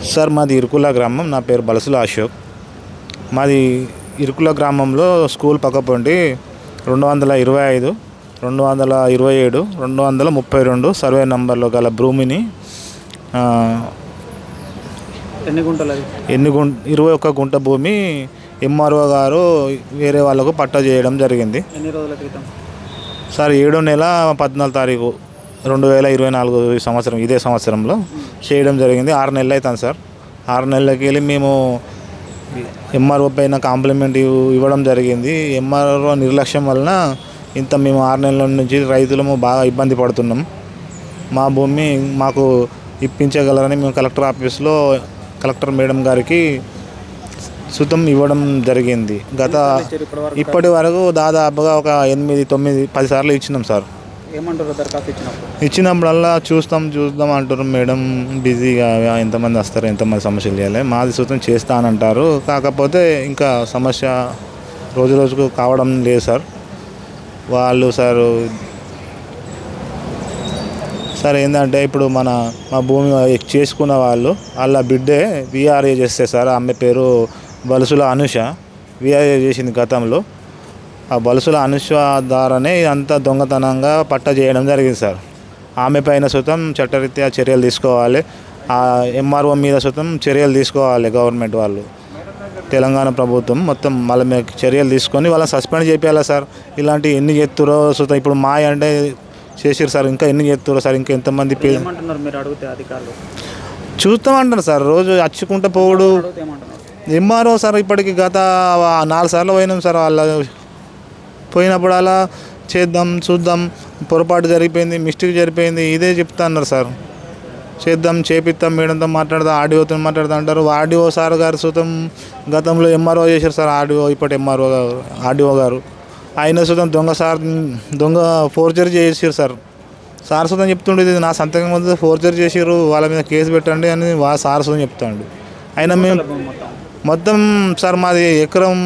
Sir మాది ఇరుకుల గ్రామం. నా పేరు బలసుల అశోక్. మాది ఇరుకుల గ్రామంలో స్కూల్ పక్కపొంటి 225, 227, 232 సర్వే నంబర్లో గల భూమిని ఎన్ని గుంటలు? 21 గుంట భూమి ఎంఆర్ఓ గారు వేరే వాళ్ళకు పట్టా చేయడం జరిగింది. ఎన్ని రోజుల క్రితం? సార్ 7 నెల 14 తారీఖు 2024 సంవత్సరం, ఇదే సంవత్సరంలో చేయడం జరిగింది. 6 నెలలు అవుతుంది సార్. 6 నెలలకి వెళ్ళి మేము ఎంఆర్ఓ పైన కాంప్లిమెంట్ ఇవ్వడం జరిగింది. ఎంఆర్ఓ నిర్లక్ష్యం వలన ఇంత మేము 6 నెలల నుంచి రైతులము బాగా ఇబ్బంది పడుతున్నాం. మా భూమి మాకు ఇప్పించగలరని మేము కలెక్టర్ ఆఫీస్లో కలెక్టర్ మేడం గారికి సుతం ఇవ్వడం జరిగింది. ఇప్పటి వరకు దాదాపుగా ఒక 8, 9, 10 సార్లు ఇచ్చినాం సార్. ఏమంటారు దరఖాస్తు ఇచ్చినప్పుడల్లా చూద్దాం అంటారు మేడం. బిజీగా ఎంతమంది వస్తారు, ఎంతమంది సమస్యలు చేయాలి, మాది సుతం చేస్తానంటారు. కాకపోతే ఇంకా సమస్య రోజు రోజుకు కావడం లేదు సార్. వాళ్ళు సార్ ఏంటంటే ఇప్పుడు మా భూమి చేసుకున్న వాళ్ళు వాళ్ళ బిడ్డే విఆర్ఏ చేస్తే సార్. ఆమె పేరు బలుసుల అనుష. విఆర్ఏ చేసింది గతంలో. ఆ బలుసుల అనుష ద్వారానే ఇదంతా దొంగతనంగా పట్టా చేయడం జరిగింది సార్. ఆమె పైన సుతం చట్టరీత్యా చర్యలు తీసుకోవాలి. ఆ ఎంఆర్ఓ మీద సుతం చర్యలు తీసుకోవాలి గవర్నమెంట్ వాళ్ళు, తెలంగాణ ప్రభుత్వం మొత్తం వాళ్ళ మీద చర్యలు తీసుకొని వాళ్ళని సస్పెండ్ చేయాలి సార్. ఇలాంటి ఎన్ని చేస్తురో సుతం ఇప్పుడు మాయ అంటే చేసిరు సార్. ఇంకా ఎన్ని చేస్తురో సార్. ఇంకా ఎంతమంది మీరు అడిగితే అధికారులు చూస్తామంటారు సార్. రోజు అచ్చుకుంటూ పోవుడు. ఎంఆర్ఓ సార్ ఇప్పటికి గత 4 సార్లు పోయినాం సార్. వాళ్ళ పోయినప్పుడు అలా చూద్దాం, పొరపాటు జరిగిపోయింది, మిస్టేక్ జరిగిపోయింది, ఇదే చెప్తా అన్నారు సార్. చేపిస్తాం, మేడంతో మాట్లాడదాం, ఆర్డీఓతో మాట్లాడదాం అంటారు. ఆర్డీఓ సార్ గారు సుతం గతంలో ఎంఆర్ఓ చేశారు సార్. ఇప్పటి ఆర్డీఓ గారు ఆయన సుతం దొంగ ఫోర్జరీ చేసారు సార్. సార్ సుతం చెప్తుండేది నా సంతకం వద్ద ఫోర్జరీ చేసారు, వాళ్ళ మీద కేసు పెట్టండి అని సార్ సుతం చెప్తాడు. అయినా మేము మొత్తం సార్ మాది 1.5 ఎకరం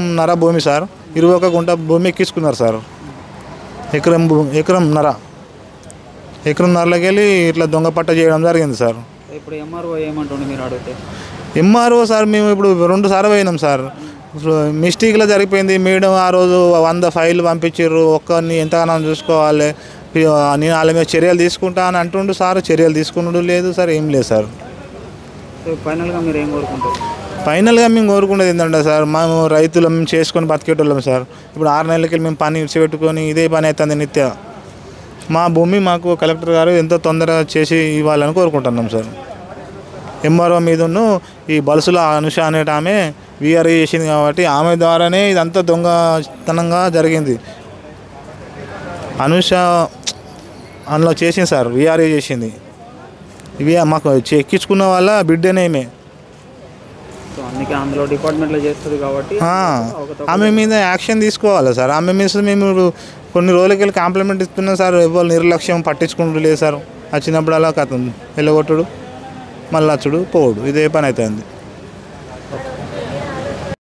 భూమి సార్. 21 గుంట భూమి ఎక్కించుకున్నారు సార్. 1.5 ఎకరంన్నరలోకి వెళ్ళి ఇట్లా దొంగ పట్ట చేయడం జరిగింది సార్. ఇప్పుడు ఎంఆర్ఓ ఏమంటుండే మీరు అడిగితే? ఎంఆర్ఓ సార్ మేము ఇప్పుడు 2 సార్లు పోయినాం సార్. మిస్టేక్లో జరిగిపోయింది. మేడం ఆ రోజు 100 ఫైళ్ళు పంపించారు. ఒక్కరిని ఎంతగానో చూసుకోవాలి, నేను వాళ్ళ మీద చర్యలు తీసుకుంటా అని అంటుండు సార్. చర్యలు తీసుకున్నాడు లేదు సార్, ఏం లేదు సార్. ఫైనల్గా మీరు ఏం కోరుకుంటారు? ఫైనల్గా మేము కోరుకునేది ఏంటంటే సార్, మేము రైతులం చేసుకొని బతికేటోళ్ళం సార్. ఇప్పుడు 6 నెలలకి మేము పని విడిచిపెట్టుకొని ఇదే పని అవుతుంది నిత్య. మా భూమి మాకు కలెక్టర్ గారు ఎంతో తొందరగా చేసి ఇవ్వాలని కోరుకుంటున్నాం సార్. ఎంఆర్ఓ మీదను ఈ బలుసుల అనుష అనేట ఆమె విఆర్ఏ చేసింది కాబట్టి ఆమె ద్వారానే ఇదంతా దొంగతనంగా జరిగింది. అనుష అందులో చేసింది సార్, విఆర్ఏ చేసింది. ఇవి మాకు ఎక్కించుకున్న వాళ్ళ బిడ్డనేమే. అందుకే అందులో డిపార్ట్మెంట్లో చేస్తుంది కాబట్టి ఆమె మీద యాక్షన్ తీసుకోవాలి సార్. ఆమె మీద మేము కొన్ని రోజులకి వెళ్ళి కాంప్లిమెంట్ ఇస్తున్నాం సార్. ఎవరు నిర్లక్ష్యం పట్టించుకుంటూ లేదు సార్. వచ్చినప్పుడు అలా కథ వెళ్ళగొట్టుడు, మళ్ళీ వచ్చుడు, పోవుడు, ఇదే పని అవుతుంది.